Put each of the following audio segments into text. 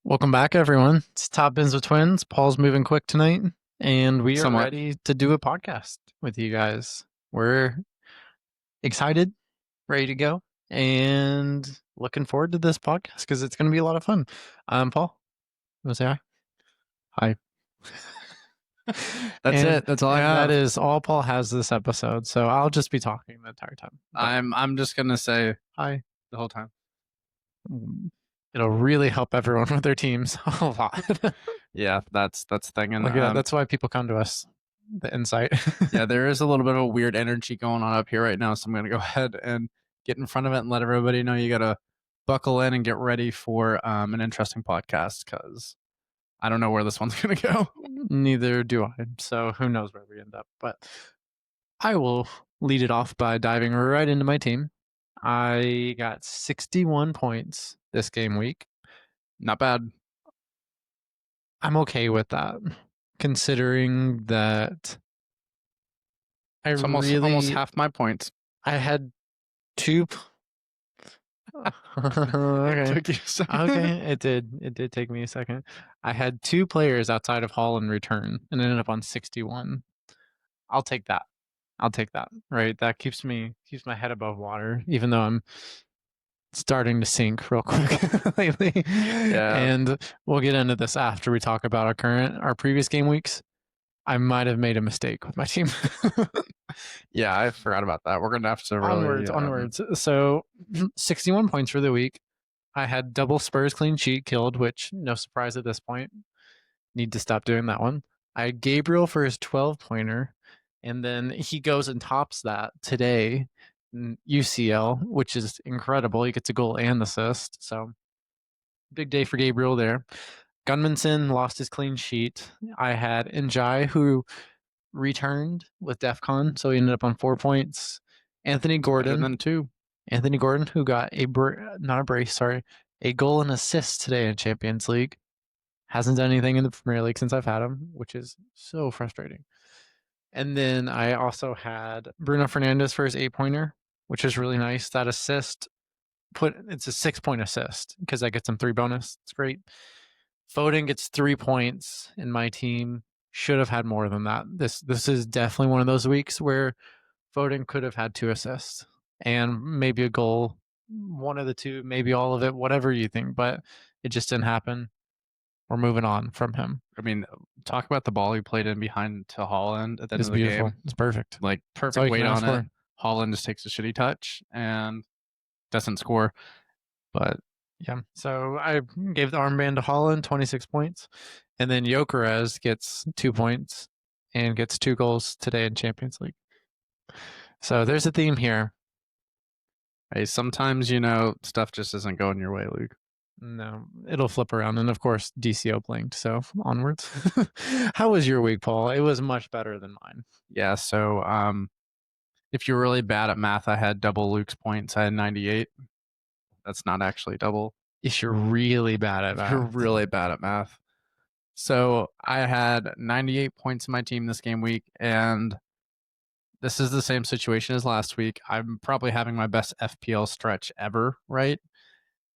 Welcome back, everyone. It's Top Bins with Twins. Paul's moving quick tonight, and we are Somewhat. ready to do a podcast with you guys. We're excited, ready to go, and looking forward to this podcast because it's going to be a lot of fun. Paul, you want to say hi? Hi. That's it. That's all I and have. that is all Paul has this episode. So I'll just be talking the entire time. I'm just gonna say Hi. the whole time. It'll really help everyone with their teams a lot. Yeah, that's the thing. And that's why people come to us. The insight. yeah, there is a little bit of a weird energy going on up here right now, so I'm gonna go ahead and get in front of it and let everybody know you gotta buckle in and get ready for an interesting podcast because I don't know where this one's gonna go. Neither do I. So who knows where we end up. But I will lead it off by diving right into my team. I got 61 points this game week. Not bad. I'm okay with that, considering that It's almost half my points. I had two. Okay. Took you a second. Okay, it did take me a second. I had two players outside of Holland return and ended up on 61. I'll take that. Right? That keeps my head above water, even though I'm starting to sink real quick lately. Yeah. And we'll get into this after we talk about our previous game weeks. I might have made a mistake with my team. Yeah, I forgot about that. We're gonna have to really onwards. So 61 points for the week. I had double Spurs clean sheet killed, which no surprise at this point. Need to stop doing that one. I had Gabriel for his 12 pointer, and then he goes and tops that today in UCL, which is incredible. He gets a goal and assist. So big day for Gabriel there. Gunmanson lost his clean sheet. I had Njai, who returned with DEFCON, so he ended up on 4 points. Anthony Gordon, who got a goal and assist today in Champions League. Hasn't done anything in the Premier League since I've had him, which is so frustrating. And then I also had Bruno Fernandes for his 8-pointer, which is really nice. That assist, it's a 6-point assist because that gets him 3 bonus. It's great. Foden gets 3 points in my team. Should have had more than that. This is definitely one of those weeks where Foden could have had 2 assists and maybe a goal, one of the two, maybe all of it, whatever you think, but it just didn't happen. We're moving on from him. I mean, talk about the ball he played in behind to Holland at the end of the beautiful. game. It's perfect. Like perfect weight on it. Holland just takes a shitty touch and doesn't score. But yeah, so I gave the armband to Holland, 26 points. And then Gyökeres gets 2 points and gets 2 goals today in Champions League. So there's a theme here. Hey, sometimes, stuff just isn't going your way, Luke. No, it'll flip around. And of course, DCO blinked. So onwards. How was your week, Paul? It was much better than mine. Yeah. So if you're really bad at math, I had double Luke's points. I had 98. That's not actually double. If you're really bad at math. You're really bad at math. So I had 98 points in my team this game week. And this is the same situation as last week. I'm probably having my best FPL stretch ever, right?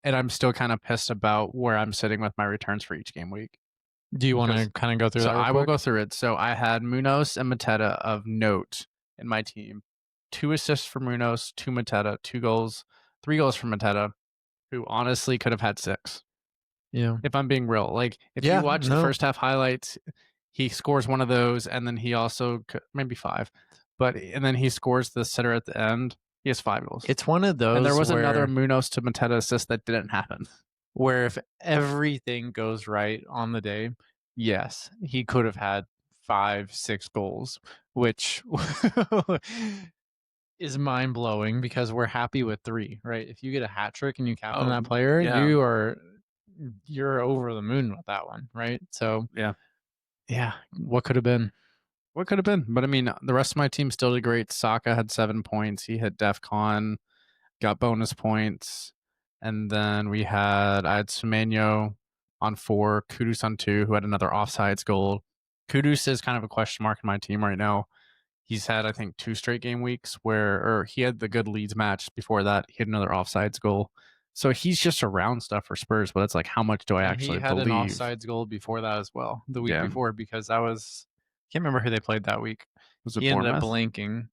And I'm still kind of pissed about where I'm sitting with my returns for each game week. Do you want to kind of go through that? So I will go through it. So I had Munoz and Mateta of note in my team. 2 assists for Munoz, 2 Mateta, 2 goals, 3 goals for Mateta, who honestly could have had 6. Yeah. If I'm being real. Like, if you watch the first half highlights, he scores one of those, and then he also, maybe 5. And then he scores the sitter at the end. He has 5 goals. It's one of those. And there was another Munoz to Mateta assist that didn't happen. Where if everything goes right on the day, yes, he could have had 5, 6 goals, which is mind blowing because we're happy with 3, right? If you get a hat trick and you captain that player, you're over the moon with that one, right? So yeah, what could have been? But I mean, the rest of my team still did great. Saka had 7 points. He hit DEFCON, got bonus points. And then I had Semenyo on 4, Kudus on 2, who had another offsides goal. Kudus is kind of a question mark in my team right now. He's had, I think, 2 straight game weeks or he had the good Leeds match. Before that, he had another offsides goal. So he's just around stuff for Spurs, but it's like, how much do I And he actually had an believe? offsides goal before that as well, the week Yeah. before, because I can't remember who they played that week. Was it He ended up Bournemouth? blinking.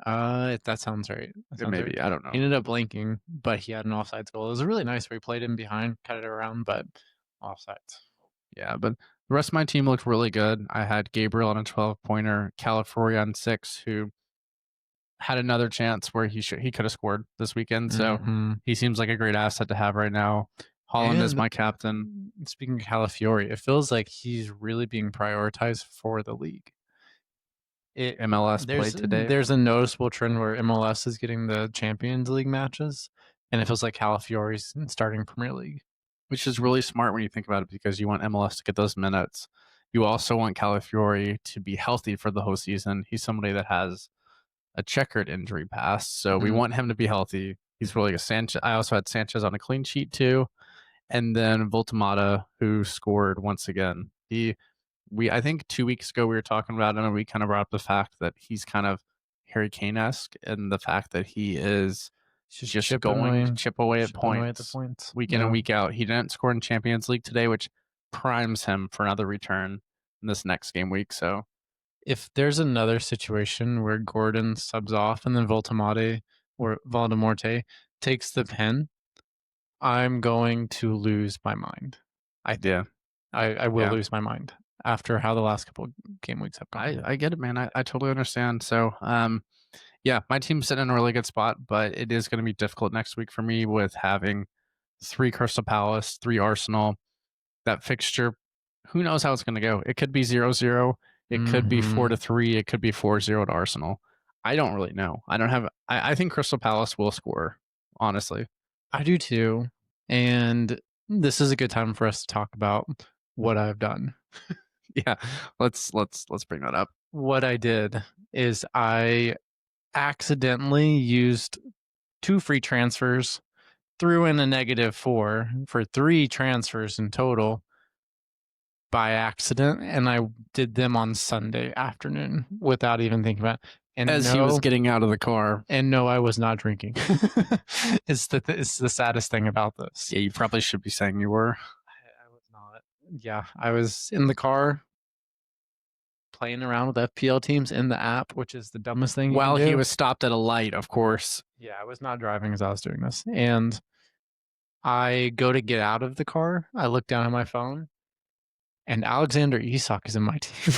That sounds right. That sounds right. Maybe. I don't He know. ended up blinking, but he had an offsides goal. It was really nice where he played in behind, cut it around, but offsides. Yeah, but the rest of my team looked really good. I had Gabriel on a 12-pointer, Calafiori on 6, who had another chance where he could have scored this weekend. So Mm-hmm. he seems like a great asset to have right now. Holland is And my captain. speaking of Calafiori, it feels like he's really being prioritized for the league. MLS There's played today, a noticeable trend where MLS is getting the Champions League matches, and it feels like Calafiori's starting Premier League. which is really smart when you think about it because you want MLS to get those minutes. You also want Calafiori to be healthy for the whole season. He's somebody that has a checkered injury past, so we want him to be healthy. He's really a Sanchez. I also had Sanchez on a clean sheet too, and then Voltamata, who scored once again. I think 2 weeks ago we were talking about him, and we kind of brought up the fact that he's kind of Harry Kane-esque, and the fact that he is just going to chip away at points week in and week out. He didn't score in Champions League today, which primes him for another return in this next game week. So if there's another situation where Gordon subs off and then Voldemorte takes the pen, I'm going to lose my mind. I will lose my mind after how the last couple game weeks have gone. I get it, man. I totally understand. So yeah, my team's sitting in a really good spot, but it is going to be difficult next week for me with having 3 Crystal Palace, 3 Arsenal. That fixture, who knows how it's going to go? It could be 0-0. It could be 4-3. It could be 4-0 to Arsenal. I don't really know. I think Crystal Palace will score, honestly. I do too. And this is a good time for us to talk about what I've done. Yeah, let's bring that up. What I did is I accidentally used 2 free transfers, threw in a -4 for 3 transfers in total by accident, and I did them on Sunday afternoon without even thinking about it. And As he was getting out of the car. And no, I was not drinking. It's the saddest thing about this. Yeah, you probably should be saying you were. I was not. Yeah, I was in the car playing around with FPL teams in the app, which is the dumbest thing you can do. While he was stopped at a light, of course. Yeah, I was not driving as I was doing this. And I go to get out of the car. I look down at my phone, and Alexander Isak is in my team.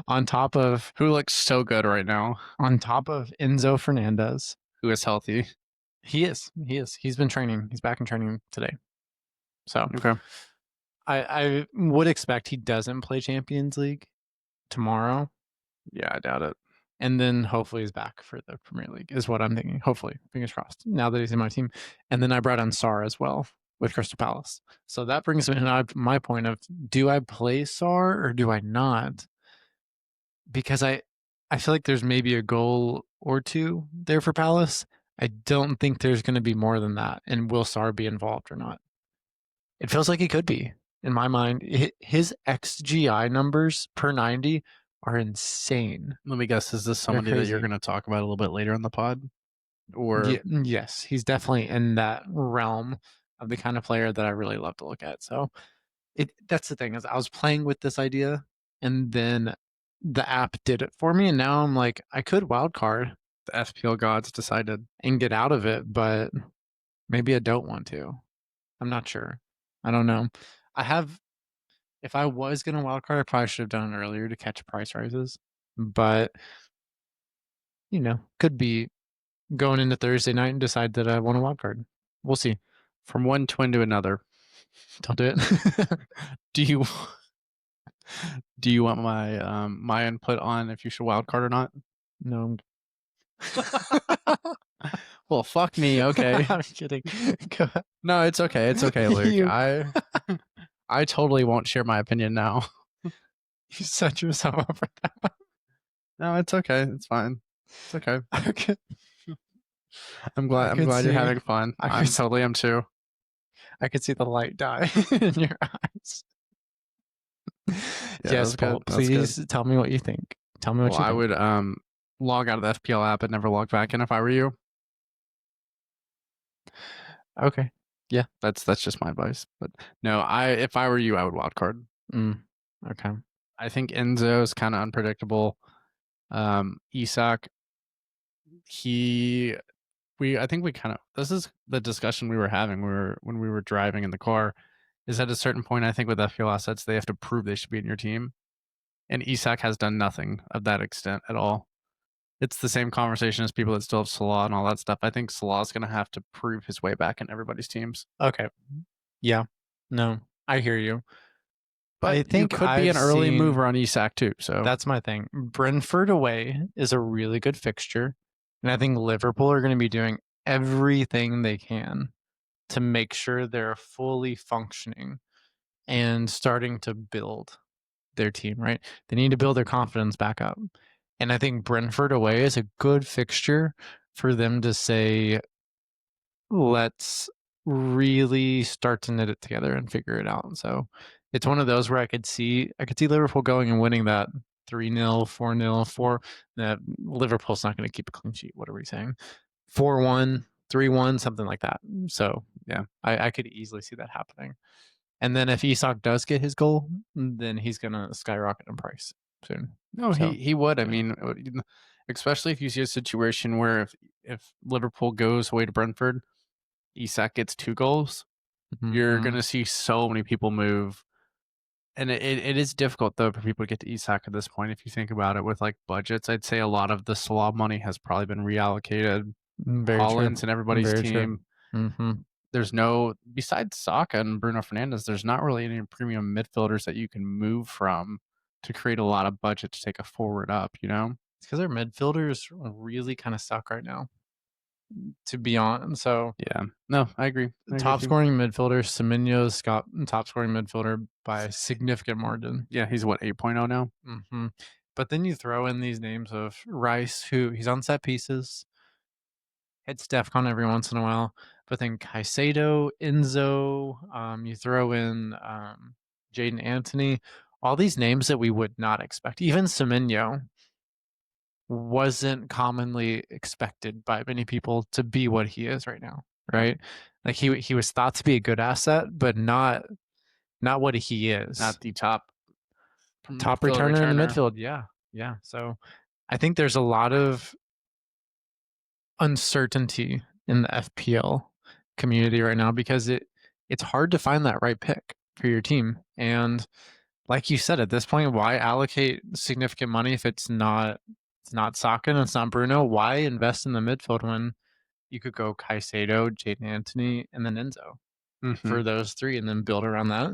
On top of Who looks so good right now. on top of Enzo Fernandez. Who is healthy. He is. He's been training. He's back in training today. So Okay. I would expect he doesn't play Champions League tomorrow. Yeah, I doubt it. And then hopefully he's back for the Premier League is what I'm thinking. Hopefully, fingers crossed. Now that he's in my team, and then I brought on Sar as well with Crystal Palace. So that brings me to my point of: do I play Sar or do I not? Because I feel like there's maybe a goal or two there for Palace. I don't think there's going to be more than that. And will Sar be involved or not? It feels like he could be. In my mind, his XGI numbers per 90 are insane. Let me guess, is this somebody that you're going to talk about a little bit later in the pod? Or yes, he's definitely in that realm of the kind of player that I really love to look at. So that's the thing is I was playing with this idea and then the app did it for me. And now I'm like, I could wildcard the FPL gods decided and get out of it, but maybe I don't want to. I'm not sure. I don't know. If I was going to wildcard, I probably should have done it earlier to catch price rises. But, could be going into Thursday night and decide that I want a wildcard. We'll see. From one twin to another. Don't do it. Do you want my input on if you should wildcard or not? No. Well, fuck me. Okay. I'm kidding. Go ahead. No, it's okay. It's okay, Luke. I totally won't share my opinion now. You set yourself up for that. No, it's okay. It's fine. It's okay. Okay. I'm glad you're having fun. I totally am too. I could see the light die in your eyes. Yeah, yes, Paul, please tell me what you think. Tell me what you think. I would log out of the FPL app and never log back in if I were you. Okay. Yeah. That's just my advice. But no, if I were you, I would wild card. Okay. I think Enzo is kind of unpredictable. Isak, I think we kind of, this is the discussion we were having when we were driving in the car, is at a certain point, I think with FPL assets, they have to prove they should be in your team. And Isak has done nothing of that extent at all. It's the same conversation as people that still have Salah and all that stuff. I think Salah's going to have to prove his way back in everybody's teams. Okay. Yeah. No, I hear you. I But you think could be I've an early seen mover on Isak too. So that's my thing. Brentford away is a really good fixture. And I think Liverpool are going to be doing everything they can to make sure they're fully functioning and starting to build their team, right? They need to build their confidence back up. And I think Brentford away is a good fixture for them to say, let's really start to knit it together and figure it out. So it's one of those where I could see Liverpool going and winning that 3-0, 4-0, 4. That Liverpool's not going to keep a clean sheet. What are we saying? 4-1, 3-1, something like that. So yeah, I could easily see that happening. And then if Isak does get his goal, then he's gonna skyrocket in price soon. no, So he would. I yeah. mean, especially if you see a situation where if Liverpool goes away to Brentford, Isak gets 2 goals, you're Mm-hmm. going to see so many people move. And it is difficult though for people to get to Isak at this point. If you think about it with like budgets, I'd say a lot of the Salah money has probably been reallocated. Very true. Holland's and everybody's Very true. team. Mm-hmm. There's no, besides Saka and Bruno Fernandes, there's not really any premium midfielders that you can move from to create a lot of budget to take a forward up, you know? It's because our midfielders really kind of suck right now, to be honest. So Yeah. No, I agree. I agree top with you. scoring midfielder, Semenyo's got top scoring midfielder by a significant margin. Yeah, he's what, 8.0 now? Mm-hmm. But then you throw in these names of Rice, who he's on set pieces, hits DEFCON every once in a while. But then Caicedo, Enzo, you throw in Jaden Anthony, all these names that we would not expect. Even Semenyo wasn't commonly expected by many people to be what he is right now, right? Like he was thought to be a good asset, but not what he is. Not the top Top midfield returner in the returner. midfield, yeah, yeah. So I think there's a lot of uncertainty in the FPL community right now because it's hard to find that right pick for your team. And like you said, at this point, why allocate significant money if it's not Saka and it's not Bruno? Why invest in the midfield when you could go Caicedo, Jaden Anthony, and then Enzo Mm-hmm. for those three and then build around that?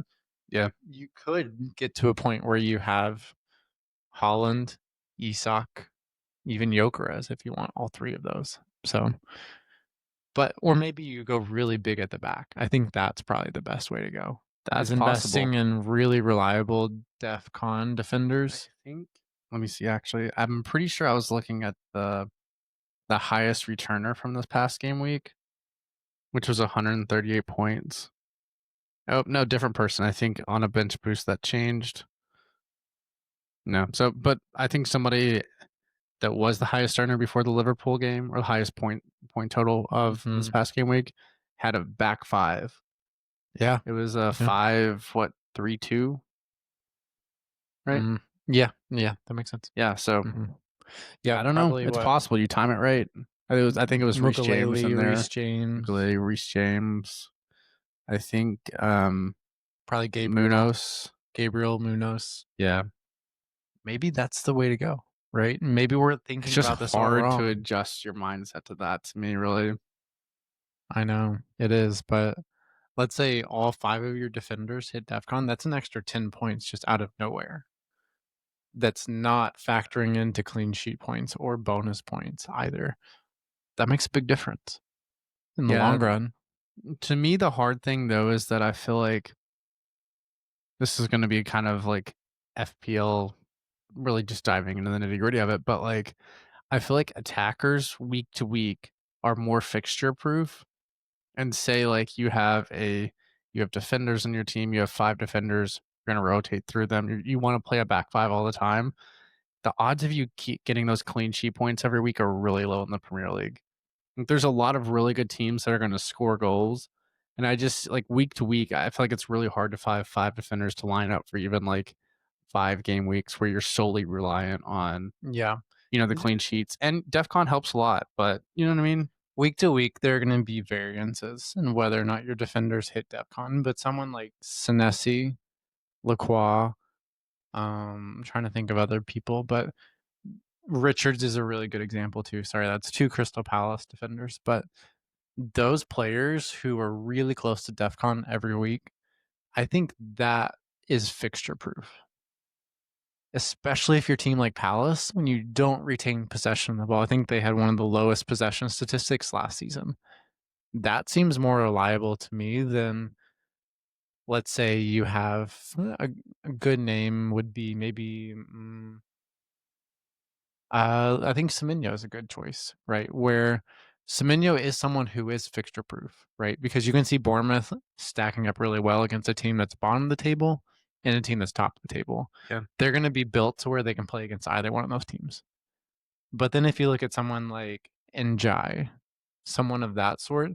Yeah. You could get to a point where you have Holland, Isak, even Jokeres if you want all three of those. So or maybe you go really big at the back. I think that's probably the best way to go. Is That's investing possible. in really reliable DEFCON defenders. I think, let me see, actually. I'm pretty sure I was looking at the highest returner from this past game week, which was 138 points. Oh, no, different person. I think on a bench boost that changed. No. So, but I think somebody that was the highest earner before the Liverpool game or the highest point total of this past game week had a back 5. Yeah. It was a 5-3-2, right? Yeah. Yeah. That makes sense. Yeah. So Yeah. I don't know. Probably It's what? possible. You time it right. I think it was Reece James in there. Reece James. Ukulele, Reece James. I think Probably Munoz. Gabriel Munoz. Yeah. Maybe that's the way to go, right? Maybe we're thinking It's just about this all hard wrong. to adjust your mindset to that, to me, really. I know it is, but let's say all 5 of your defenders hit DEFCON. That's an extra 10 points just out of nowhere. That's not factoring into clean sheet points or bonus points either. That makes a big difference in the long run. To me, the hard thing, though, is that I feel like this is going to be kind of like FPL, really just diving into the nitty gritty of it. But like, I feel like attackers week to week are more fixture proof. And say like you have defenders in your team, you have 5 defenders, you're going to rotate through them. You want to play a back 5 all the time. The odds of you keep getting those clean sheet points every week are really low in the Premier League. There's a lot of really good teams that are going to score goals, and I just like week to week, I feel like it's really hard to find five defenders to line up for even like 5 game weeks where you're solely reliant on Yeah. the clean sheets. And DefCon helps a lot, but you know what I mean? Week to week, there are going to be variances in whether or not your defenders hit DEFCON, but someone like Senesi, Lacroix, I'm trying to think of other people, but Richards is a really good example too. Sorry, that's 2 Crystal Palace defenders, but those players who are really close to DEFCON every week, I think that is fixture proof. Especially if your team like Palace, when you don't retain possession of the ball. I think they had one of the lowest possession statistics last season. That seems more reliable to me than, let's say, you have a good name would be maybe I think Semenyo is a good choice, right? Where Semenyo is someone who is fixture proof, right? Because you can see Bournemouth stacking up really well against a team that's bottom of the table and a team that's top of the table. Yeah. They're going to be built to where they can play against either one of those teams. But then if you look at someone like Njai, someone of that sort,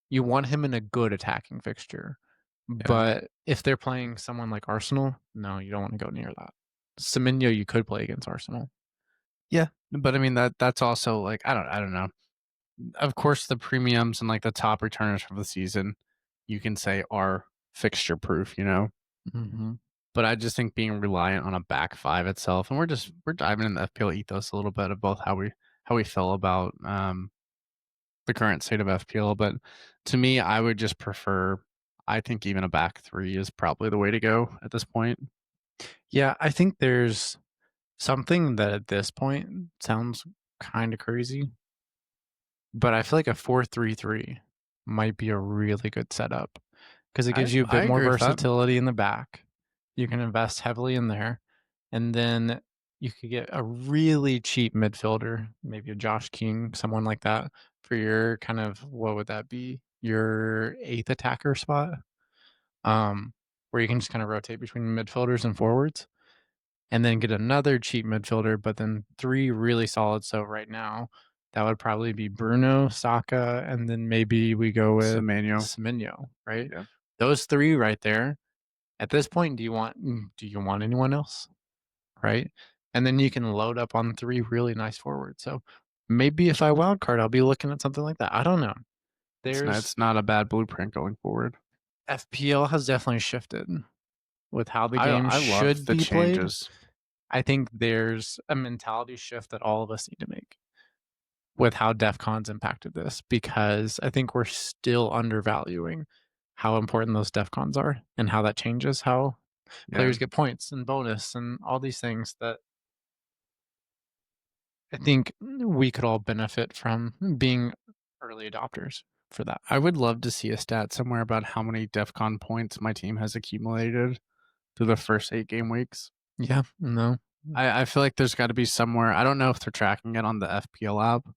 you want him in a good attacking fixture. Yeah. But if they're playing someone like Arsenal, no, you don't want to go near that. Semenyo, you could play against Arsenal. Yeah. But I mean that's also like I don't know. Of course the premiums and like the top returners for the season you can say are fixture proof, Mm-hmm. But I just think being reliant on a back five itself, and we're diving in the FPL ethos a little bit of both how we feel about the current state of FPL. But to me, I would just prefer. I think even a back three is probably the way to go at this point. Yeah, I think there's something that at this point sounds kind of crazy, but I feel like a 4-3-3 might be a really good setup because it gives you a I bit more agree with that. versatility in the back. You can invest heavily in there, and then you could get a really cheap midfielder, maybe a Josh King, someone like that, for your kind of, what would that be? Your 8th attacker spot, where you can just kind of rotate between midfielders and forwards, and then get another cheap midfielder, but then 3 really solid. So right now, that would probably be Bruno, Saka, and then maybe we go with Semenyo. Semenyo, right? Yeah. Those 3 right there. At this point, do you want anyone else? Right? And then you can load up on 3 really nice forwards. So maybe if I wildcard, I'll be looking at something like that. I don't know. There's It's not a bad blueprint going forward. FPL has definitely shifted with how the game I love should the be played. changes. I think there's a mentality shift that all of us need to make with how DEFCON's impacted this, because I think we're still undervaluing how important those DEFCONs are and how that changes how Yeah. players get points and bonus and all these things that I think we could all benefit from being early adopters for that. I would love to see a stat somewhere about how many DEFCON points my team has accumulated through the first 8 game weeks. Yeah, no. I feel like there's got to be somewhere. I don't know if they're tracking it on the FPL app,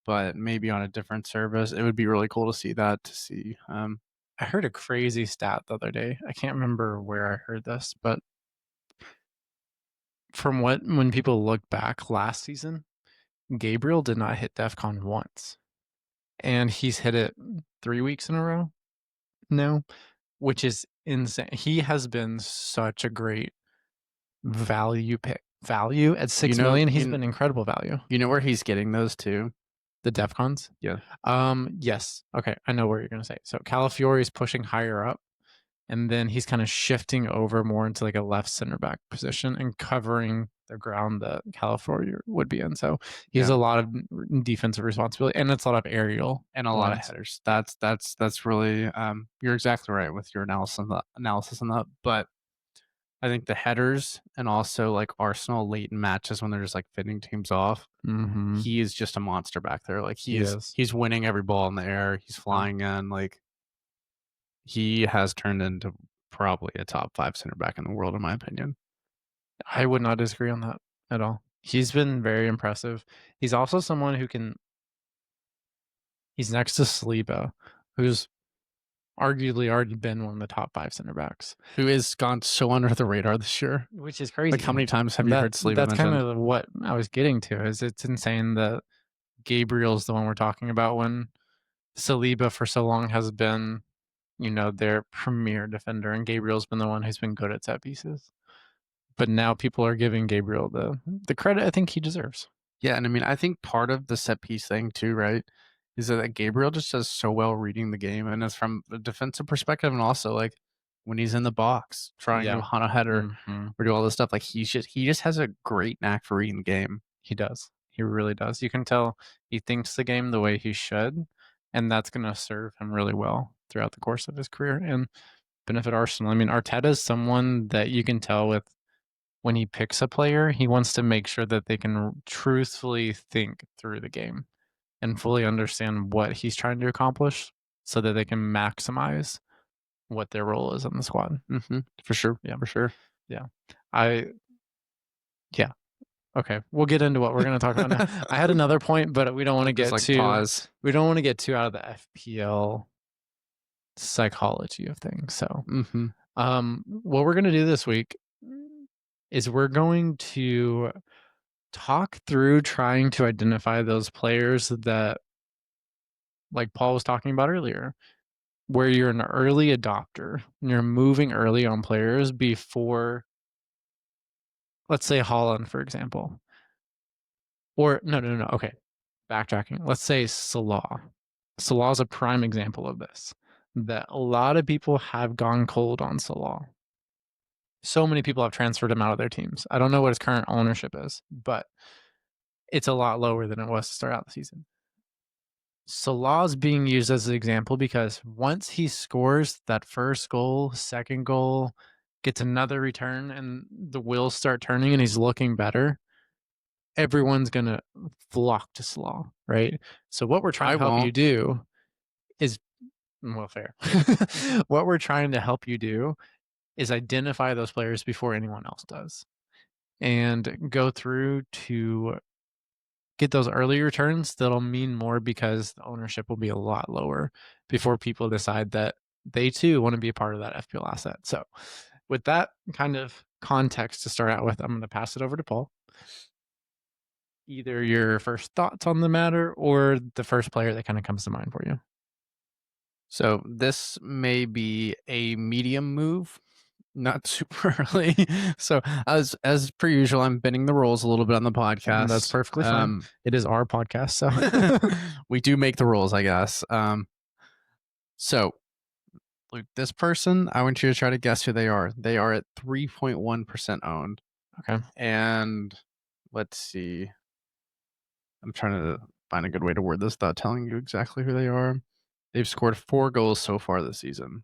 but maybe on a different service. It would be really cool to see that. To see, I heard a crazy stat the other day. I can't remember where I heard this, but from when people look back last season, Gabriel did not hit DEFCON once. And he's hit it 3 weeks in a row now, which is insane. He has been such a great value pick. Value at 6 million, he's been incredible value. you know where he's getting those too? The DEFCONs? Yeah. Yes. Okay, I know what you're gonna say. So Calafiori is pushing higher up, and then he's kind of shifting over more into like a left center back position and covering the ground that Calafiori would be in. So he has a lot of defensive responsibility, and it's a lot of aerial and a lot of headers. That's really you're exactly right with your analysis on that. But I think the headers and also like Arsenal late in matches when they're just like fitting teams off. Mm-hmm. He is just a monster back there. Like Is. he's winning every ball in the air. He's flying in. Like he has turned into probably a top 5 center back in the world, in my opinion. I would not disagree on that at all. He's been very impressive. He's also someone who can. He's next to Saliba, who's arguably already been one of the top 5 center backs, who has gone so under the radar this year, which is crazy. Like how many times have you heard Saliba That's mentioned? kind of what I was getting to. Is it's insane that Gabriel's the one we're talking about when Saliba for so long has been, their premier defender, and Gabriel's been the one who's been good at set pieces. But now people are giving Gabriel the credit I think he deserves. Yeah, and I mean, I think part of the set piece thing too, right, is that Gabriel just does so well reading the game, and it's from a defensive perspective, and also like when he's in the box trying to hunt a header or do all this stuff, like he just has a great knack for reading the game. He does. He really does. You can tell he thinks the game the way he should, and that's going to serve him really well throughout the course of his career and benefit Arsenal. I mean, Arteta is someone that you can tell with when he picks a player, he wants to make sure that they can truthfully think through the game and fully understand what he's trying to accomplish so that they can maximize what their role is in the squad. For sure. Yeah. For sure. Yeah. Okay, we'll get into what we're going to talk about now. I had another point, but we don't want to get pause. We don't want to get too out of the FPL psychology of things. So, what we're going to do this week is we're going to talk through trying to identify those players that, like Paul was talking about earlier, where you're an early adopter and you're moving early on players before, let's say Haaland, for example. Or no. Okay, backtracking. Let's say Salah. Salah is a prime example of this. That a lot of people have gone cold on Salah. So many people have transferred him out of their teams. I don't know what his current ownership is, but it's a lot lower than it was to start out the season. Salah's being used as an example because once he scores that first goal, second goal, gets another return, and the wheels start turning and he's looking better, everyone's going to flock to Salah, right? So what we're trying to help you do is, well, fair. What we're trying to help you do is identify those players before anyone else does and go through to get those early returns that'll mean more because the ownership will be a lot lower before people decide that they too want to be a part of that FPL asset. So with that kind of context to start out with, I'm going to pass it over to Paul. Either your first thoughts on the matter or the first player that kind of comes to mind for you. So this may be a medium move, not super early. So as per usual, I'm bending the rules a little bit on the podcast. That's perfectly fine. It is our podcast, so we do make the rules, I guess. So Luke, this person, I want you to try to guess who they are. They are at 3.1% owned. Okay. And let's see. I'm trying to find a good way to word this without telling you exactly who they are. They've scored 4 goals so far this season.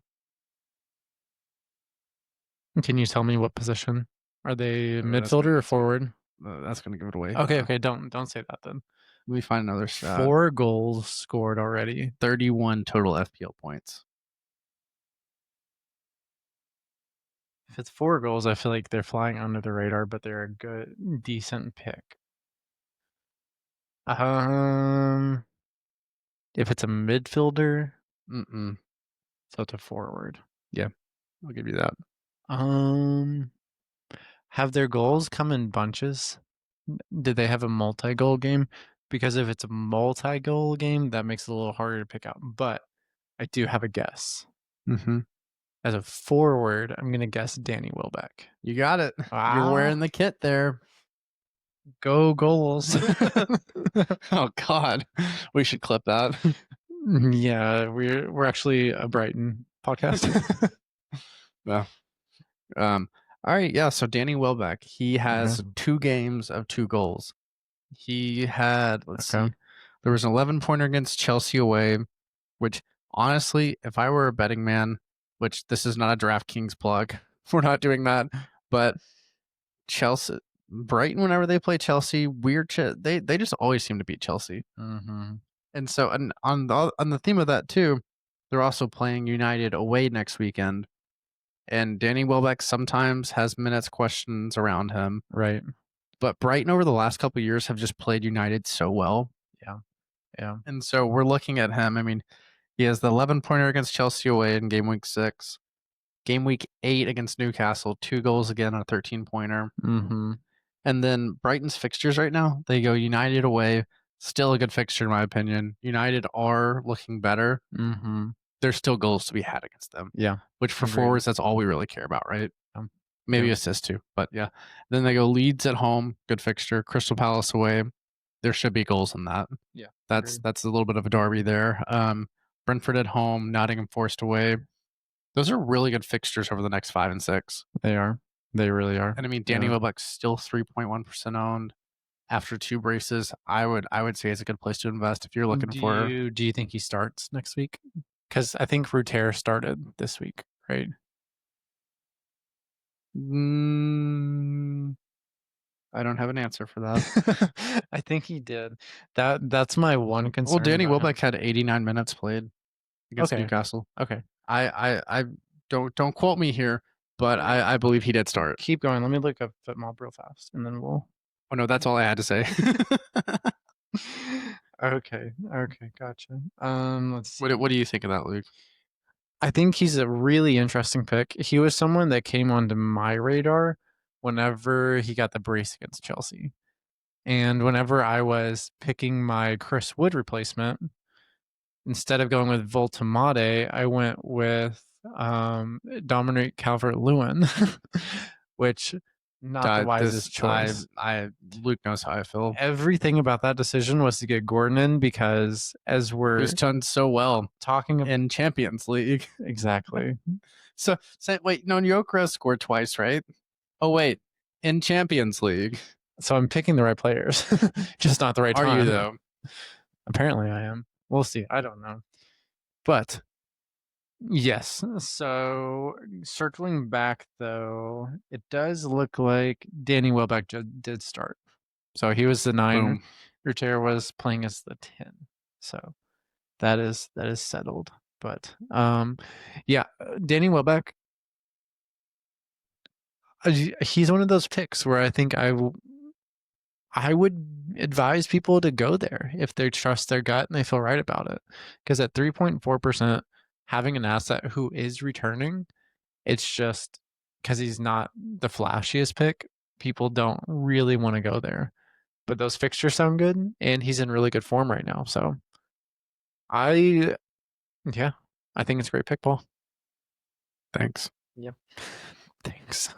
Can you tell me what position? Are they midfielder or forward? That's going to give it away. Okay. Don't say that then. Let me find another shot. 4 goals scored already. 31 total FPL points. If it's 4 goals, I feel like they're flying under the radar, but they're a good, decent pick. If it's a midfielder, so it's a forward. Yeah, I'll give you that. Have their goals come in bunches? Did they have a multi-goal game? Because if it's a multi-goal game, that makes it a little harder to pick out. But I do have a guess. As a forward, I'm going to guess Danny Welbeck. You got it. Wow. You're wearing the kit there. Go goals. Oh, God. We should clip that. Yeah, we're actually a Brighton podcast. Yeah. All right. Yeah. So Danny Welbeck, he has 2 games of 2 goals. He had, let's see, there was an 11-pointer against Chelsea away, which honestly, if I were a betting man, which this is not a DraftKings plug, we're not doing that, but Chelsea, Brighton, whenever they play Chelsea, they just always seem to beat Chelsea. And so, and on the theme of that too, they're also playing United away next weekend. And Danny Welbeck sometimes has minutes questions around him. Right. But Brighton over the last couple of years have just played United so well. Yeah. And so we're looking at him. I mean, he has the 11-pointer against Chelsea away in game week 6. Game week 8 against Newcastle, 2 goals again on a 13-pointer. And then Brighton's fixtures right now, they go United away, Still a good fixture in my opinion. United are looking better. Mm-hmm. There's still goals to be had against them. Yeah. Which for Agreed. forwards, that's all we really care about, right? Maybe Yeah. assist too, but yeah. Then they go Leeds at home, good fixture. Crystal Palace away. There should be goals in that. Yeah. That's Agreed. a little bit of a derby there. Brentford at home, Nottingham Forest away. Those are really good fixtures over the next 5 and 6. They are. They really are. And I mean, Danny Yeah. Welbeck's still 3.1% owned after 2 braces. I would say it's a good place to invest if you're looking for. Do you think he starts next week? Because I think Ruter started this week, right? I don't have an answer for that. I think he did. That's my one concern. Well, Danny about him. Welbeck had 89 minutes played against Okay. Newcastle. Okay. I don't quote me here, but I believe he did start. Keep going. Let me look up FitMob real fast, and then we'll. Oh no, that's all I had to say. Okay. Okay. Gotcha. Let's see. What do you think of that, Luke? I think he's a really interesting pick. He was someone that came onto my radar whenever he got the brace against Chelsea. And whenever I was picking my Chris Wood replacement, instead of going with Voltamade, I went with Dominic Calvert-Lewin, which not the wisest choice. Luke knows how I feel. Everything about that decision was to get Gordon in because as we're He's done so well talking in Champions League. Exactly. So wait, no, Gyökeres scored twice, right? Oh wait, in Champions League. So I'm picking the right players, just not the right time. Are you though? Apparently I am. We'll see. I don't know. But yes. So circling back though, it does look like Danny Welbeck did start. So he was the 9. Ruter was playing as the 10. So that is settled. But yeah, Danny Welbeck, he's one of those picks where I think I would advise people to go there if they trust their gut and they feel right about it. Because at 3.4%, having an asset who is returning, it's just because he's not the flashiest pick, people don't really want to go there. But those fixtures sound good, and he's in really good form right now. So I think it's a great pick, Paul. Thanks. Yep. Thanks.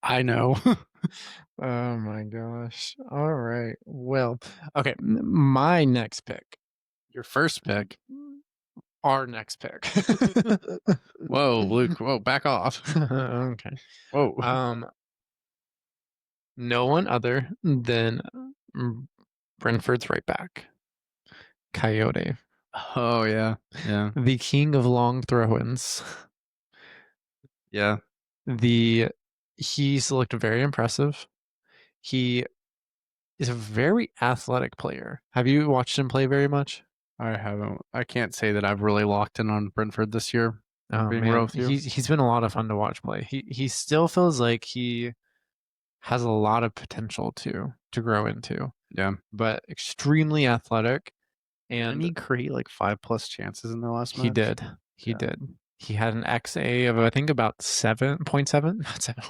I know. Oh my gosh. All right. Well, okay. My next pick. Your first pick. Our next pick. Whoa, Luke. Whoa, back off. Okay. Whoa. No one other than Brentford's right back, Coyote. Oh yeah. Yeah. The king of long throw-ins. Yeah. He's looked very impressive. He is a very athletic player. Have you watched him play very much? I haven't. I can't say that I've really locked in on Brentford this year. Oh man, he's been a lot of fun to watch play. He still feels like he has a lot of potential to grow into. Yeah, but extremely athletic. And didn't he create like 5+ chances in the last match? He did. He did. He had an XA of I think about 7.7. Not 7.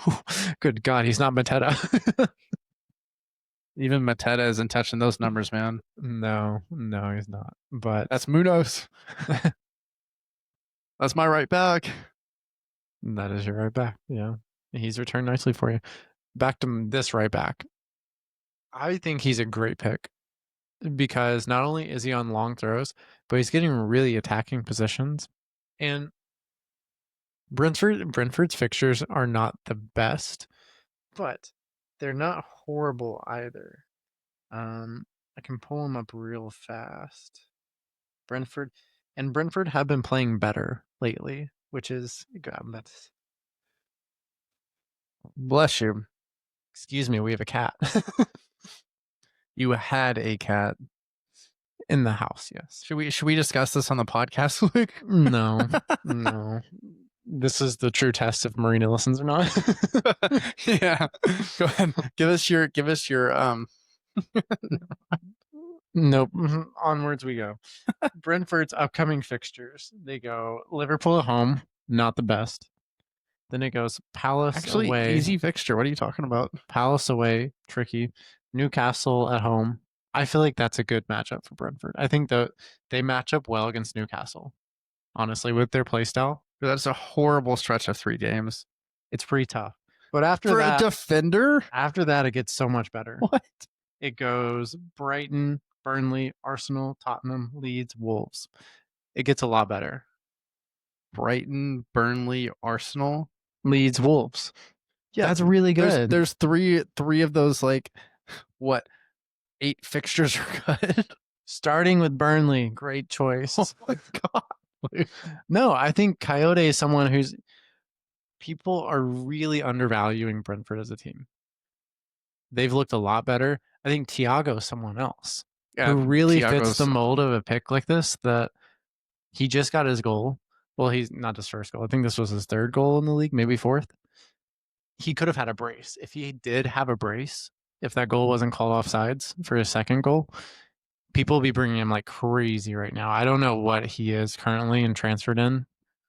Good God, he's not Mateta. Even Mateta isn't touching those numbers, man. No, he's not. But that's Munoz. That's my right back. That is your right back. Yeah, he's returned nicely for you. Back to this right back. I think he's a great pick because not only is he on long throws, but he's getting really attacking positions. And Brentford's fixtures are not the best, but they're not horrible either. I can pull them up real fast. Brentford have been playing better lately, which is God, that's bless you. Excuse me, we have a cat. You had a cat in the house, yes. Should we discuss this on the podcast, Luke? No. This is the true test if Marina listens or not. Yeah. Go ahead. Give us your Nope. Onwards we go. Brentford's upcoming fixtures. They go Liverpool at home, not the best. Then it goes Palace away. Easy fixture. What are you talking about? Palace away, tricky. Newcastle at home, I feel like that's a good matchup for Brentford. I think that they match up well against Newcastle, honestly, with their play style. That's a horrible stretch of 3 games. It's pretty tough. But after For a that, defender? it gets so much better. What? It goes Brighton, Burnley, Arsenal, Tottenham, Leeds, Wolves. It gets a lot better. Brighton, Burnley, Arsenal. Leeds, Wolves. Yeah, That's really good. There's three of those, like, what, 8 fixtures are good. Starting with Burnley, great choice. Oh my god. No, I think Coyote is someone who's people are really undervaluing Brentford as a team. They've looked a lot better. I think Thiago is someone else who really fits the mold of a pick like this. That he just got his goal. Well, he's not his first goal. I think this was his 3rd goal in the league, maybe 4th. He could have had a brace. If he did have a brace, if that goal wasn't called offsides for his 2nd goal, people will be bringing him like crazy right now. I don't know what he is currently and transferred in.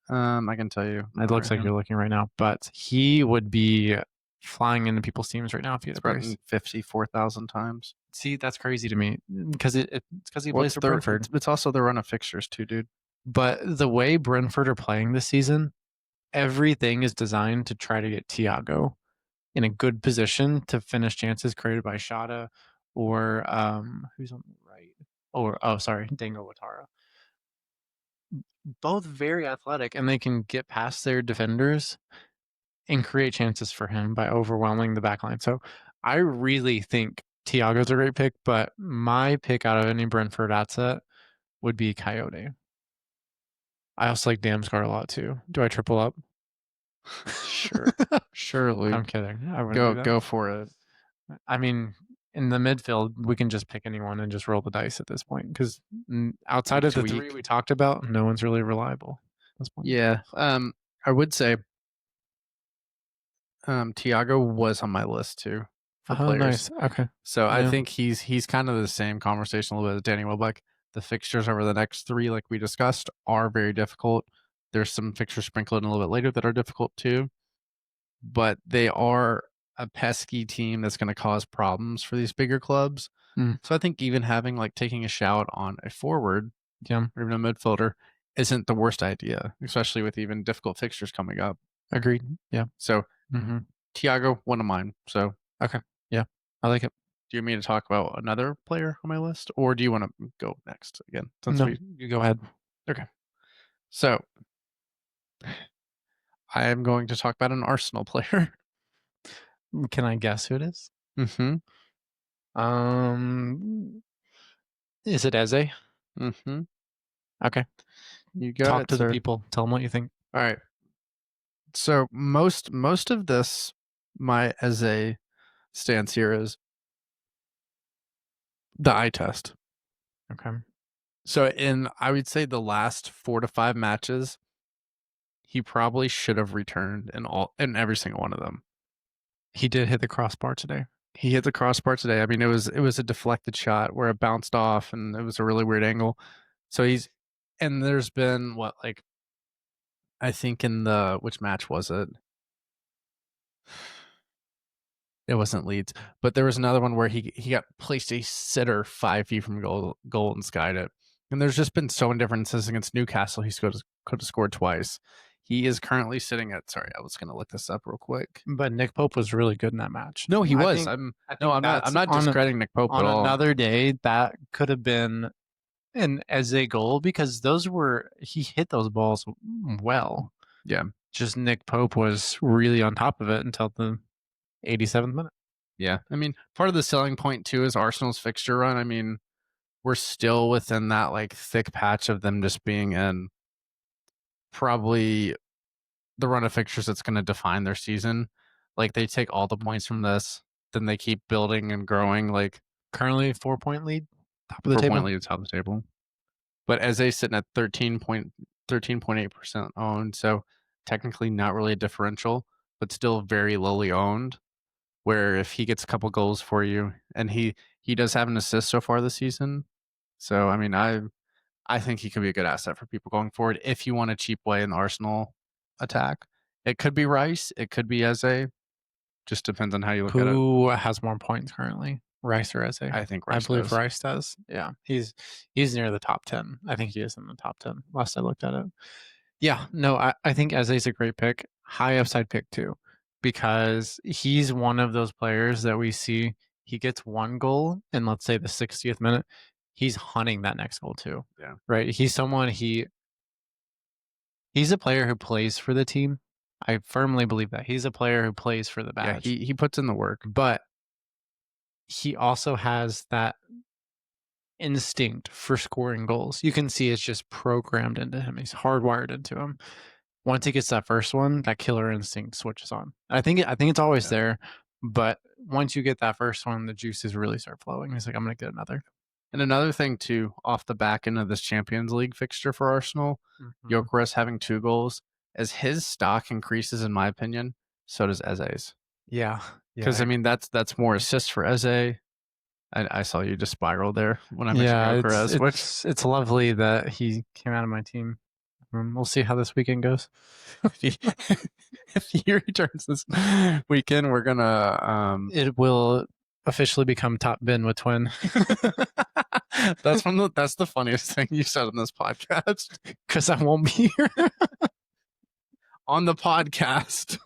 I can tell you. It looks like you're looking right now, but he would be flying into people's teams right now if he had a brace. 54,000 times. See, that's crazy to me because it's because he plays for Brentford. It's also the run of fixtures too, dude. But the way Brentford are playing this season, everything is designed to try to get Thiago in a good position to finish chances created by Shada or who's on the right? Dango Watara. Both very athletic and they can get past their defenders and create chances for him by overwhelming the back line. So I really think Thiago's a great pick, but my pick out of any Brentford asset would be Coyote. I also like Damsgaard a lot too. Do I triple up? Sure. Surely. I'm kidding. I wouldn't do that. Go for it. I mean, in the midfield, we can just pick anyone and just roll the dice at this point because outside of the 3 we talked about, no one's really reliable at this point. Yeah. I would say Thiago was on my list too for players. Nice. Okay. So I think he's kind of the same conversation a little bit as Danny Welbeck. The fixtures over the next 3, like we discussed, are very difficult. There's some fixtures sprinkled in a little bit later that are difficult too, but they are a pesky team that's going to cause problems for these bigger clubs. So I think even having like taking a shout on a forward, or even a midfielder, isn't the worst idea, especially with even difficult fixtures coming up. Agreed. Yeah. So Thiago, one of mine. So okay. Yeah, I like it. Do you want me to talk about another player on my list, or do you want to go next again? You go ahead. Okay. So I am going to talk about an Arsenal player. Can I guess who it is? Mm-hmm. Is it Eze? Mm-hmm. Okay. You got Talk it, to sir. the people. Tell them what you think. All right. So most of this, my Eze stance here is the eye test. Okay. So I would say the last 4 to 5 matches, he probably should have returned in every single one of them. He did hit the crossbar today. He hit the crossbar today. I mean, it was a deflected shot where it bounced off and it was a really weird angle. So and there's been I think in which match was it? It wasn't Leeds, but there was another one where he got placed a sitter 5 feet from goal and skied it. And there's just been so many differences against Newcastle. He could have scored twice. He is currently sitting at. Sorry, I was going to look this up real quick. But Nick Pope was really good in that match. No, he was. I'm not discrediting Nick Pope at all. On another day, that could have been an Eze goal because he hit those balls well. Yeah. Just Nick Pope was really on top of it until the 87th minute. Yeah. I mean, part of the selling point too is Arsenal's fixture run. I mean, we're still within that like thick patch of them just being in probably the run of fixtures that's going to define their season. Like they take all the points from this, then they keep building and growing. Like currently 4-point lead, top of the table. 4-point lead, top of the table. But Eze sitting at 13.8% owned, so technically not really a differential, but still very lowly owned. Where if he gets a couple goals for you, and he does have an assist so far this season, so I mean I think he could be a good asset for people going forward if you want a cheap way in the Arsenal attack. It could be Rice, it could be Eze, just depends on how you look at it. Who has more points currently? Rice or Eze? I think I Rice believe does. Rice does. Yeah, he's near the top 10. I think he is in the top 10. Last I looked at it. Yeah, no, I think Eze's a great pick, high upside pick too, because he's one of those players that we see. He gets one goal in, let's say, the 60th minute. He's hunting that next goal too. Yeah. Right. He's a player who plays for the team. I firmly believe that he's a player who plays for the Yeah, badge. he puts in the work. But he also has that instinct for scoring goals. You can see it's just programmed into him. He's hardwired into him. Once he gets that first one, that killer instinct switches on. I think it's always there, but once you get that first one, the juices really start flowing. He's like, I'm gonna get another. And another thing too, off the back end of this Champions League fixture for Arsenal, Gyökeres having 2 goals, as his stock increases, in my opinion, so does Eze's. Yeah, Because I mean that's more assists for Eze. I saw you just spiral there when I mentioned Gyökeres, it's lovely that he came out of my team. We'll see how this weekend goes. if he returns this weekend, we're gonna It will officially become top bin with Twin. that's the funniest thing you said on this podcast. Because I won't be here on the podcast.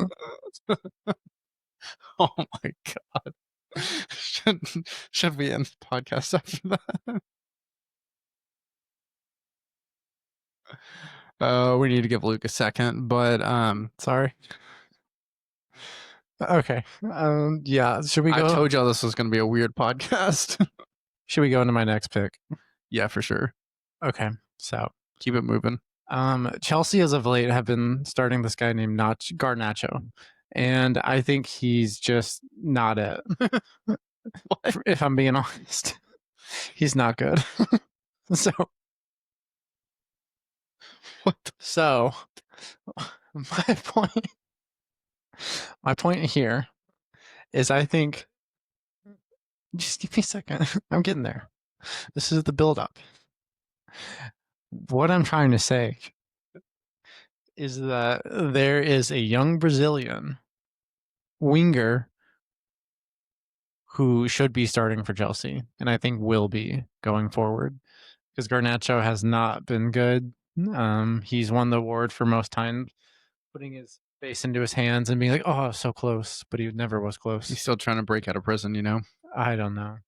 Oh my god. Should we end the podcast after that? We need to give Luke a second, but sorry. Okay. Yeah. Should we go? I told y'all this was going to be a weird podcast. Should we go into my next pick? Yeah, for sure. Okay. So keep it moving. Chelsea as of late have been starting this guy named Garnacho, and I think he's just not it. If I'm being honest, he's not good. So, so my point here is I think, just give me a second. I'm getting there. This is the build up. What I'm trying to say is that there is a young Brazilian winger who should be starting for Chelsea, and I think will be going forward, because Garnacho has not been good. He's won the award for most times putting his face into his hands and being like, "Oh, so close," but he never was close. He's still trying to break out of prison, you know. I don't know.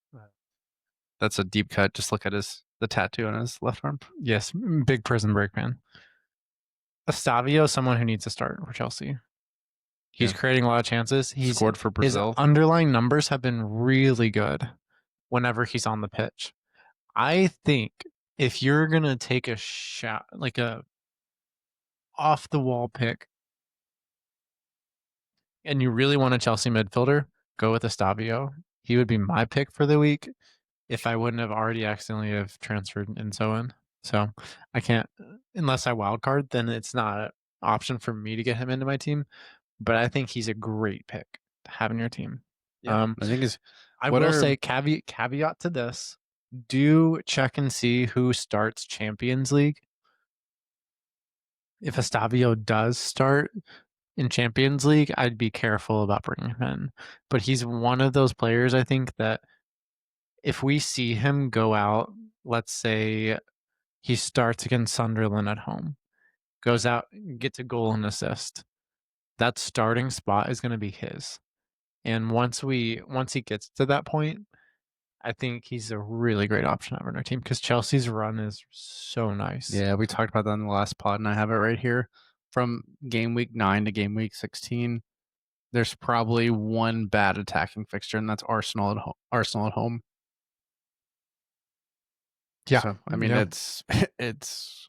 That's a deep cut. Just look at the tattoo on his left arm. Yes, big prison break man. Estavio, someone who needs to start for Chelsea. He's creating a lot of chances. He's scored for Brazil. His underlying numbers have been really good whenever he's on the pitch. I think if you're gonna take a shot, like a off the wall pick, and you really want a Chelsea midfielder, go with Estavio. He would be my pick for the week if I wouldn't have already accidentally have transferred Inso in. So I can't, unless I wildcard, then it's not an option for me to get him into my team. But I think he's a great pick to have in your team. Yeah, I think I will say caveat to this: do check and see who starts Champions League. If Estavio does start in Champions League, I'd be careful about bringing him in. But he's one of those players, I think, that if we see him go out, let's say he starts against Sunderland at home, goes out, gets a goal and assist, that starting spot is going to be his. And once he gets to that point, I think he's a really great option on our team, because Chelsea's run is so nice. Yeah, we talked about that in the last pod, and I have it right here. From game week 9 to game week 16, there's probably one bad attacking fixture, and that's Arsenal at home. Yeah, so, I mean, it's.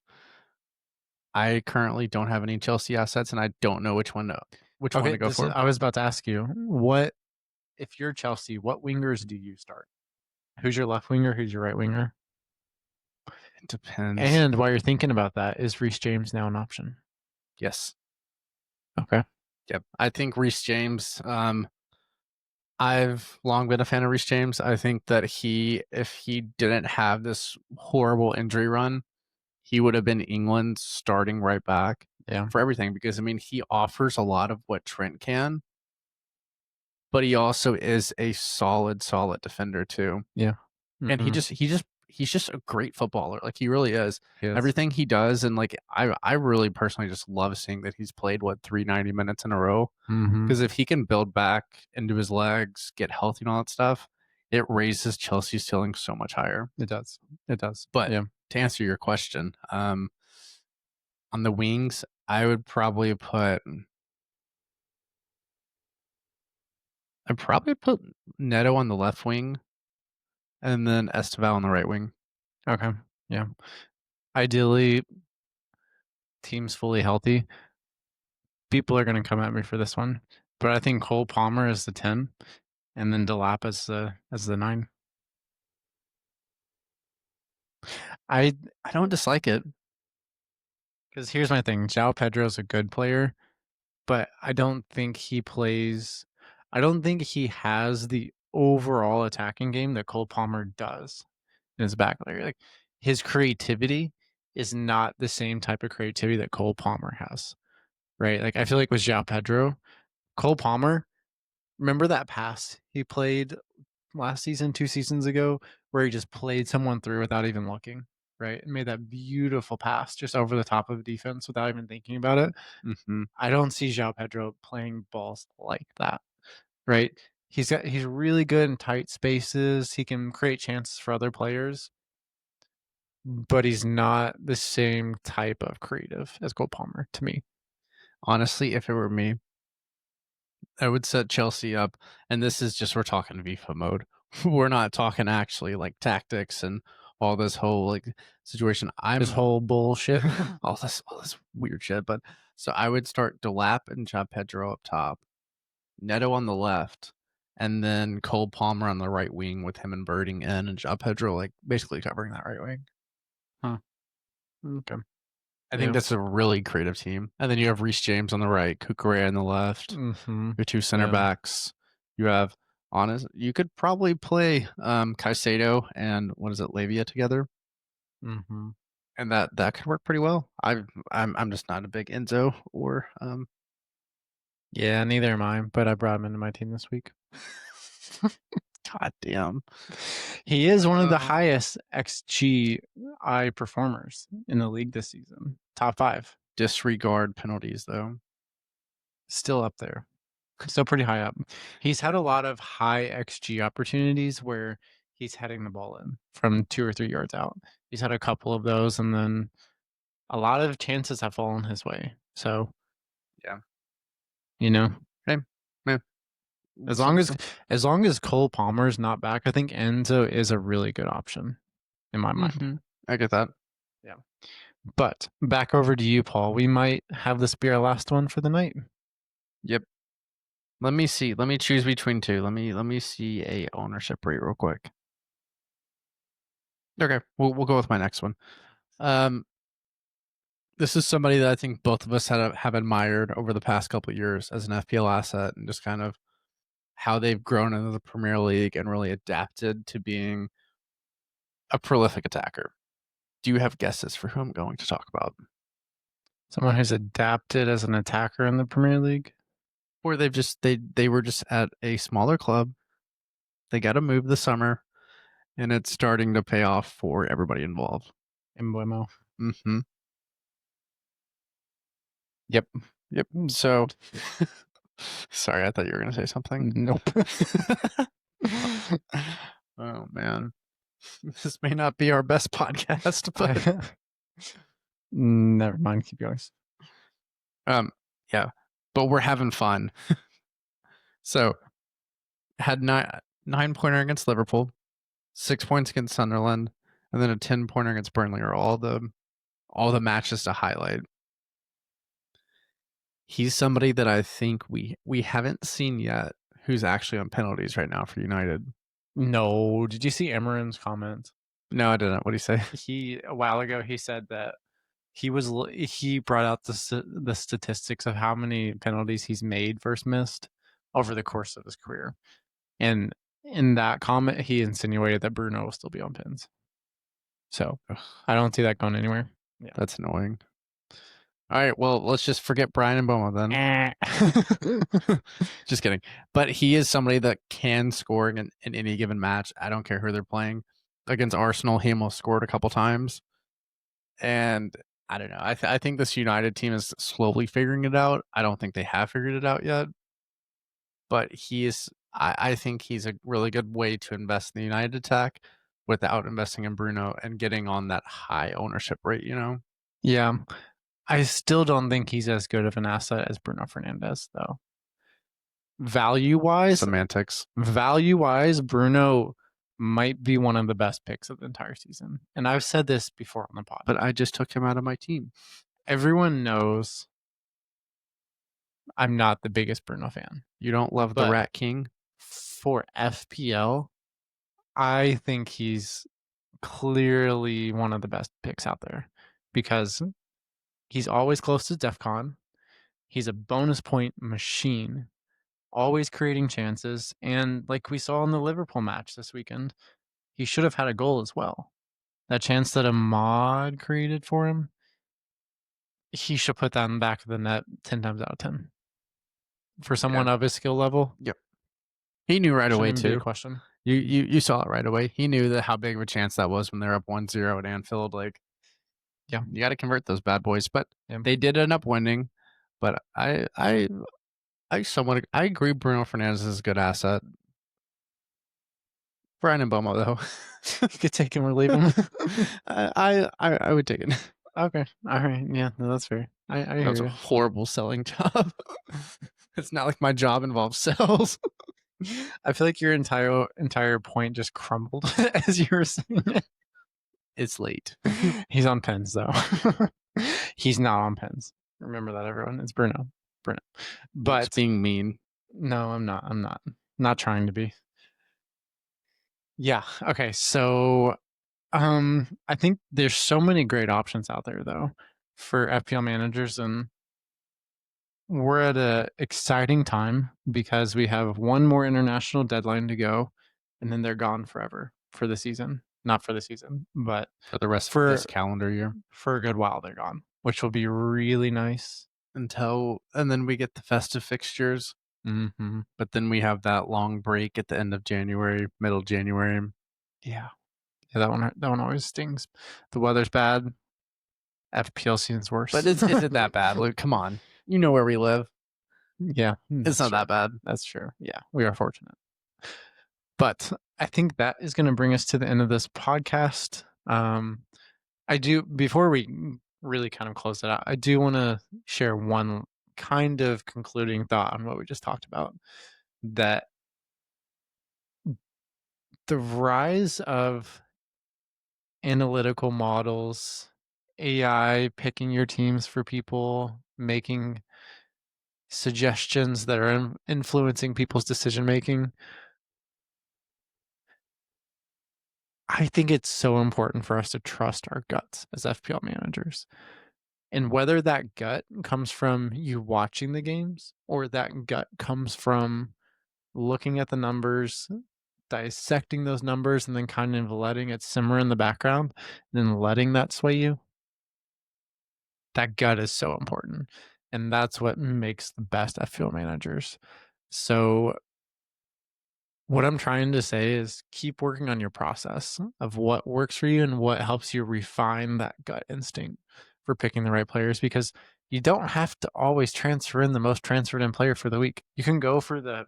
I currently don't have any Chelsea assets, and I don't know which one to go for. I was about to ask you, what if you're Chelsea? What wingers do you start? Who's your left winger? Who's your right winger? It depends. And while you're thinking about that, is Reece James now an option? Yes. Okay. Yep. I think Reece James. I've long been a fan of Reece James. I think that if he didn't have this horrible injury run, he would have been England's starting right back. Yeah. For everything, because I mean, he offers a lot of what Trent can. but he also is a solid defender too. Yeah. And Mm-hmm. he's just a great footballer. Like he really is. Yes. Everything he does, and like I really personally just love seeing that he's played 390 minutes in a row. Mm-hmm. Because if he can build back into his legs, get healthy and all that stuff, it raises Chelsea's ceiling so much higher. It does. It does. But Yeah. to answer your question, on the wings, I would probably put Neto on the left wing and then Esteval on the right wing. Okay. Yeah. Ideally, team's fully healthy. People are going to come at me for this one, but I think Cole Palmer is the 10, and then Delap as the 9. I don't dislike it. Because here's my thing: João Pedro's a good player, but I don't think he plays. I don't think he has the overall attacking game that Cole Palmer does in his back. Like his creativity is not the same type of creativity that Cole Palmer has, right? Like I feel like with João Pedro, Cole Palmer. Remember that pass he played last season, 2 seasons ago, where he just played someone through without even looking, right? And made that beautiful pass just over the top of defense without even thinking about it. Mm-hmm. I don't see João Pedro playing balls like that, right? He's really good in tight spaces. He can create chances for other players, but he's not the same type of creative as Cole Palmer to me. Honestly, if it were me, I would set Chelsea up, and this is just we're talking FIFA mode. We're not talking actually like tactics and all this whole like situation. This whole bullshit. all this weird shit. But so I would start Delap and João Pedro up top, Neto on the left, and then Cole Palmer on the right wing with him inverting in and João Pedro like basically covering that right wing. Huh. Okay. I think Yeah. that's a really creative team. And then you have Reece James on the right, Kukurea on the left, Mm-hmm. your two center Yeah. backs. You have you could probably play Caicedo and what is it, Lavia together, Mm-hmm. and that could work pretty well. I'm just not a big Enzo or Yeah, neither am I, but I brought him into my team this week. God damn. He is one of the highest XGI performers in the league this season. Top 5. Disregard penalties though. Still up there. Still pretty high up. He's had a lot of high XG opportunities where he's heading the ball in from 2 or 3 yards out. He's had a couple of those, and then a lot of chances have fallen his way. So, Yeah. you know, Hey, man. as long as Cole Palmer's not back, I think Enzo is a really good option in my mind. I get that. Yeah. But back over to you, Paul. We might have this be our last one for the night. Yep. Let me see. Let me choose between two. Let me see a ownership rate real quick. Okay, we'll go with my next one. This is somebody that I think both of us have admired over the past couple of years as an FPL asset, and just kind of how they've grown into the Premier League and really adapted to being a prolific attacker. Do you have guesses for who I'm going to talk about? Someone who's adapted as an attacker in the Premier League. Or they were just at a smaller club. They got a move this summer, and it's starting to pay off for everybody involved. Embuemo. Mm-hmm. Yep. So, sorry, I thought you were going to say something. Nope. Oh man, this may not be our best podcast, but never mind. Keep going. yeah, but we're having fun. So, had nine pointer against Liverpool, 6 points against Sunderland, and then a 10 pointer against Burnley are all the matches to highlight. He's somebody that I think we haven't seen yet who's actually on penalties right now for United. No. Did you see Emeren's comment? No, I didn't. What did he say? A while ago he said that he brought out the statistics of how many penalties he's made versus missed over the course of his career, and in that comment he insinuated that Bruno will still be on pins. So I don't see that going anywhere. Yeah, that's annoying. All right, well, let's just forget Brian and Boma then. Just kidding. But he is somebody that can score in any given match. I don't care who they're playing. Against Arsenal, he almost scored a couple times. And I don't know. I think this United team is slowly figuring it out. I don't think they have figured it out yet. But he is. I think he's a really good way to invest in the United attack without investing in Bruno and getting on that high ownership rate. Yeah. I still don't think he's as good of an asset as Bruno Fernandes, though. Value-wise, Bruno might be one of the best picks of the entire season. And I've said this before on the pod. But I just took him out of my team. Everyone knows I'm not the biggest Bruno fan. You don't love the Rat King? For FPL, I think he's clearly one of the best picks out there because he's always close to DEFCON. He's a bonus point machine, always creating chances. And like we saw in the Liverpool match this weekend, he should have had a goal as well. That chance that Ahmad created for him, he should put that in the back of the net 10 times out of 10. For someone of his skill level. Yep. He knew right away, Shouldn't even be too. a question. You saw it right away. He knew that how big of a chance that was when they're up 1-0 at Anfield. Like, Yeah. you got to convert those bad boys. But Yeah. they did end up winning. But I agree Bruno Fernandes is a good asset. Brian and Bomo, though. You could take him or leave him. I would take it. Okay. All right. Yeah, no, that's fair. I That hear was a you. horrible selling job. It's not like my job involves sales. I feel like your entire point just crumbled as you were saying it. It's late. He's on pens though. He's not on pens. Remember that, everyone. It's Bruno. But it's being mean. No, I'm not. Not trying to be. Yeah. Okay. So, I think there's so many great options out there though for FPL managers, and we're at a exciting time because we have one more international deadline to go, and then they're gone forever for the season. Not for the season, but for the rest of this calendar year. For a good while, they're gone, which will be really nice. And then we get the festive fixtures. Mm-hmm. But then we have that long break at the end of January, middle January. Yeah, that one always stings. The weather's bad. FPL season's worse. But is it that bad, Luke? Come on. You know where we live. Yeah. It's not that bad. That's true. Yeah, we are fortunate. But I think that is going to bring us to the end of this podcast. Before we really kind of close it out, I do want to share one kind of concluding thought on what we just talked about. That the rise of analytical models, AI picking your teams for people, making suggestions that are influencing people's decision making. I think it's so important for us to trust our guts as FPL managers. And whether that gut comes from you watching the games or that gut comes from looking at the numbers, dissecting those numbers, and then kind of letting it simmer in the background, and then letting that sway you, that gut is so important. And that's what makes the best FPL managers. So what I'm trying to say is keep working on your process of what works for you and what helps you refine that gut instinct for picking the right players, because you don't have to always transfer in the most transferred in player for the week. You can go for the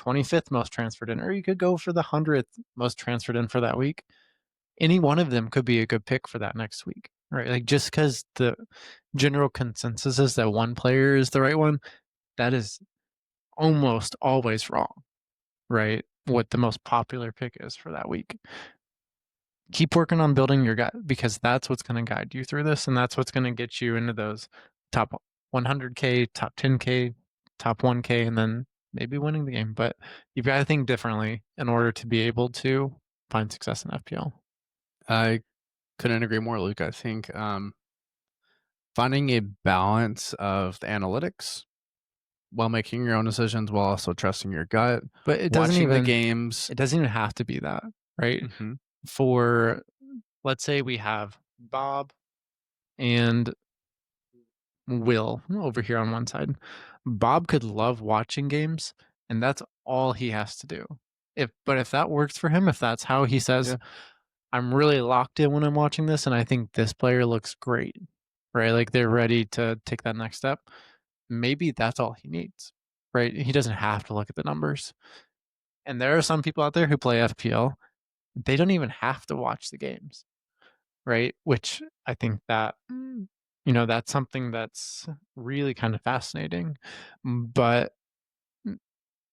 25th most transferred in, or you could go for the 100th most transferred in for that week. Any one of them could be a good pick for that next week, right? Like, just because the general consensus is that one player is the right one, that is almost always wrong, right? What the most popular pick is for that week. Keep working on building your gut, because that's what's going to guide you through this, and that's what's going to get you into those top 100K, top 10K, top 1K, and then maybe winning the game. But you've got to think differently in order to be able to find success in FPL. I couldn't agree more, Luke. I think finding a balance of the analytics while making your own decisions, while also trusting your gut, but it doesn't watching even the games. It doesn't even have to be that, right? Mm-hmm. For, let's say we have Bob and Will over here on one side. Bob could love watching games, and that's all he has to do. If that works for him, if that's how he says, Yeah. I'm really locked in when I'm watching this, and I think this player looks great, right? Like they're ready to take that next step. Maybe that's all he needs, right? He doesn't have to look at the numbers. And there are some people out there who play FPL. They don't even have to watch the games, right? Which I think that, that's something that's really kind of fascinating. But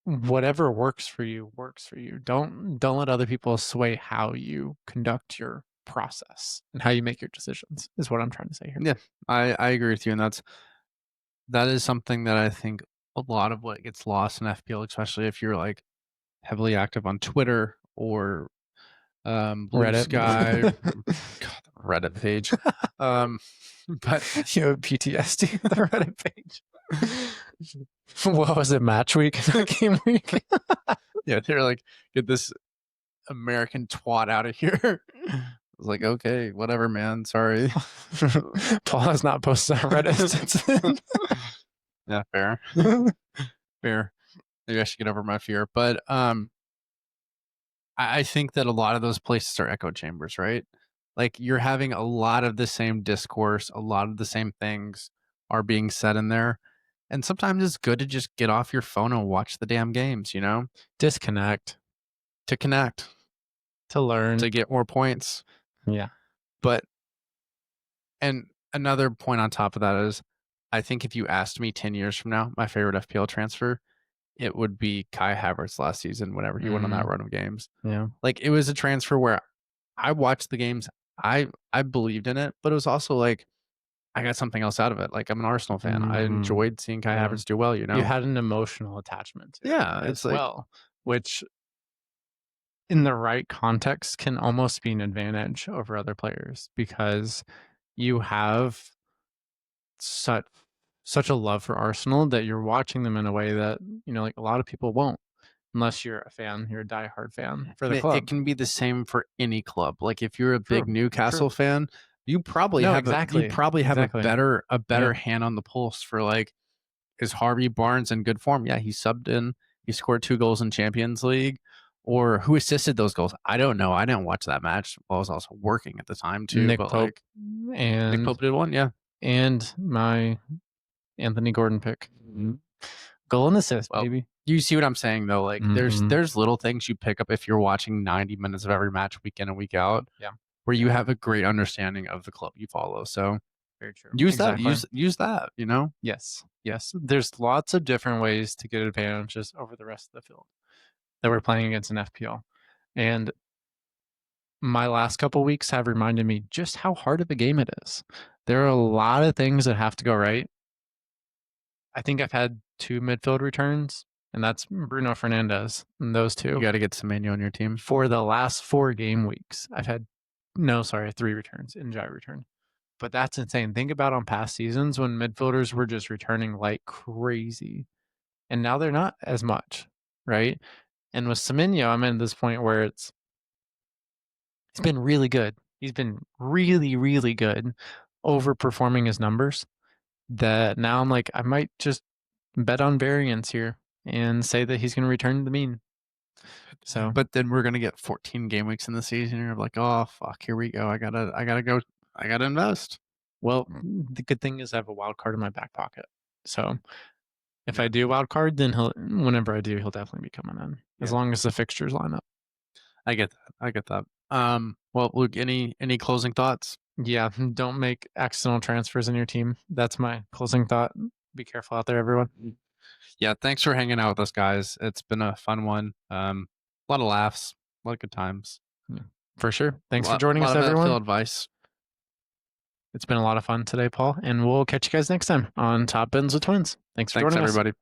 whatever works for you works for you. Don't let other people sway how you conduct your process and how you make your decisions is what I'm trying to say here. Yeah, I agree with you, and that is something that I think a lot of what gets lost in FPL, especially if you're like heavily active on Twitter or Blue Reddit. Sky, God, the Reddit page. But You have PTSD with the Reddit page. What was it? Match week? Game week? yeah, they're like, get this American twat out of here. I was like, okay, whatever, man. Sorry. Paul has not posted on Reddit since then. Yeah, fair. Fair. Maybe I should get over my fear. But I think that a lot of those places are echo chambers, right? Like you're having a lot of the same discourse, a lot of the same things are being said in there. And sometimes it's good to just get off your phone and watch the damn games, Disconnect. to connect, To learn. to get more points. Yeah. But, and another point on top of that is, I think if you asked me 10 years from now, my favorite FPL transfer, it would be Kai Havertz last season whenever he went on that run of games. Yeah. Like it was a transfer where I watched the games, I believed in it, but it was also like I got something else out of it. Like I'm an Arsenal fan. I enjoyed seeing Kai Havertz do well, You had an emotional attachment to it it's as like, well, which in the right context can almost be an advantage over other players because you have such a love for Arsenal that you're watching them in a way that, like a lot of people won't unless you're a fan, you're a diehard fan for the club. It can be the same for any club. Like if you're a big Newcastle fan, you probably have a better hand on the pulse for like, is Harvey Barnes in good form? Yeah, he subbed in. He scored 2 goals in Champions League. Or who assisted those goals? I don't know. I didn't watch that match. Well, I was also working at the time too. Nick but Pope like and Nick Pope did one, yeah. And my Anthony Gordon pick. Goal and assist, baby. You see what I'm saying though? Like there's little things you pick up if you're watching 90 minutes of every match week in and week out. Yeah. Where you have a great understanding of the club you follow. So very true. Use that, Yes. There's lots of different ways to get advantages over the rest of the field that we're playing against in FPL. And my last couple weeks have reminded me just how hard of a game it is. There are a lot of things that have to go right. I think I've had 2 midfield returns, and that's Bruno Fernandes. And those 2. You got to get Semenyo on your team. For the last 4 game weeks, I've had 3 returns, Njai return. But that's insane. Think about on past seasons when midfielders were just returning like crazy. And now they're not as much, right? And with Semenyo, I'm at this point where he's been really good. He's been really, really good, overperforming his numbers. That now I'm like, I might just bet on variance here and say that he's going to return to the mean. So, but then we're going to get 14 game weeks in the season. And you're like, oh fuck, here we go. I gotta invest. Well, the good thing is I have a wild card in my back pocket. So if I do wild card, then whenever I do, he'll definitely be coming in as long as the fixtures line up. I get that. Well, Luke, any closing thoughts? Yeah, don't make accidental transfers in your team. That's my closing thought. Be careful out there, everyone. Yeah, thanks for hanging out with us, guys. It's been a fun one. A lot of laughs, a lot of good times. Yeah, for sure. Thanks for joining us, everyone. Advice. It's been a lot of fun today, Paul, and we'll catch you guys next time on Top Ends with Twins. Thanks for joining us, everybody.